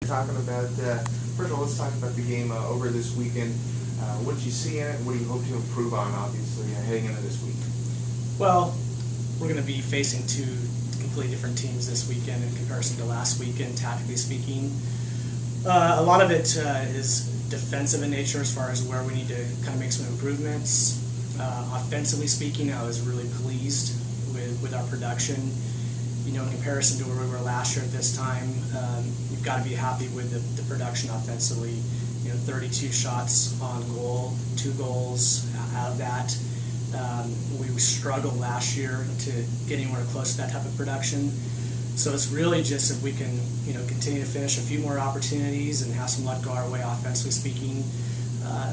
talking about, first of all, let's talk about the game over this weekend. What did you see in it, and what do you hope to improve on, obviously, heading into this week? Well, we're going to be facing two completely different teams this weekend in comparison to last weekend, tactically speaking. A lot of it is defensive in nature as far as where we need to kind of make some improvements. Offensively speaking, I was really pleased with our production. You know, in comparison to where we were last year at this time, you've got to be happy with the production offensively. You know, 32 shots on goal, 2 goals out of that. We struggled last year to get anywhere close to that type of production. So it's really just if we can, you know, continue to finish a few more opportunities and have some luck go our way offensively speaking,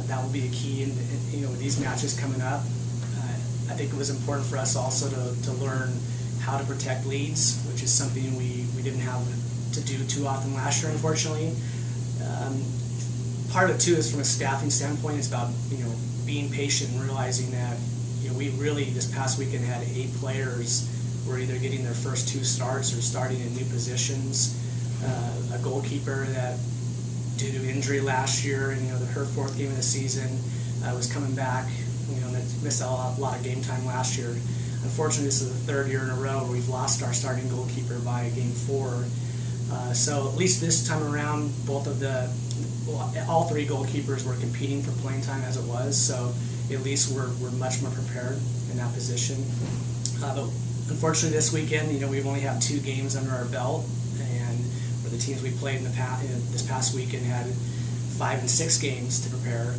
that will be a key. And you know, with these matches coming up, I think it was important for us also to learn how to protect leads, which is something we didn't have to do too often last year, unfortunately. Part of it too is from a staffing standpoint. It's about, you know, being patient and realizing that, you know, we really this past weekend had 8 players who were either getting their first 2 starts or starting in new positions. A goalkeeper that, due to injury last year, and you know, her 4th game of the season, was coming back. You know, that missed a lot of game time last year. Unfortunately, this is the 3rd year in a row where we've lost our starting goalkeeper by game 4. So at least this time around, all 3 goalkeepers were competing for playing time as it was. So at least we're much more prepared in that position. But unfortunately, this weekend, you know, we've only have 2 games under our belt, and where the teams we played in the past, this past weekend had 5 and 6 games to prepare.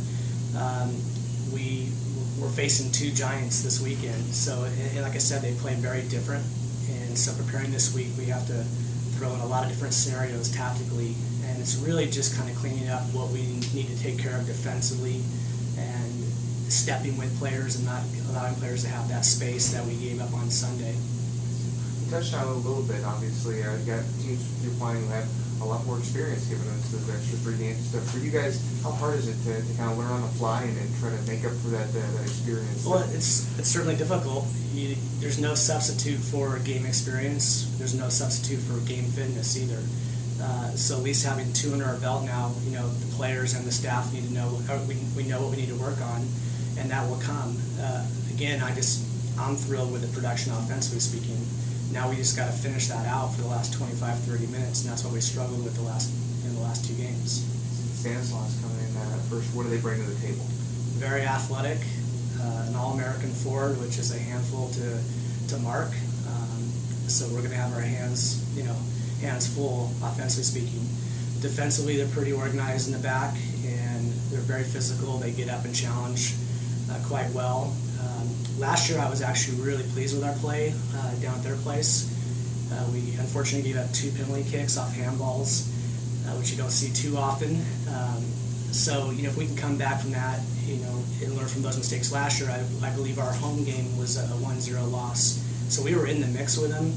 We're facing 2 giants this weekend, so and like I said, they play very different, and so preparing this week, we have to throw in a lot of different scenarios tactically, and it's really just kind of cleaning up what we need to take care of defensively and stepping with players and not allowing players to have that space that we gave up on Sunday. You touched on it a little bit, obviously. You got teams you're playing who have a lot more experience given us those extra 3 games and stuff. For you guys, how hard is it to kind of learn on the fly and try to make up for that experience? Well, it's certainly difficult. There's no substitute for game experience. There's no substitute for game fitness either. So at least having 2 under our belt now, you know, the players and the staff need to know, we know what we need to work on, and that will come. Again, I'm thrilled with the production offensively speaking. Now we just got to finish that out for the last 25-30 minutes, and that's what we struggled with in the last 2 games. Stanislaus coming in first. What do they bring to the table? Very athletic, an All-American forward, which is a handful to mark. So we're going to have our hands full, offensively speaking. Defensively, they're pretty organized in the back, and they're very physical. They get up and challenge quite well. Last year, I was actually really pleased with our play down at their place. We unfortunately gave up 2 penalty kicks off handballs, which you don't see too often. So, you know, if we can come back from that, you know, and learn from those mistakes last year, I believe our home game was a 1-0 loss. So we were in the mix with them.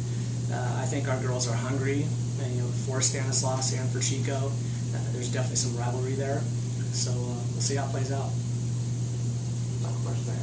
I think our girls are hungry, and, you know, for Stanislaus and for Chico. There's definitely some rivalry there. So we'll see how it plays out. No question.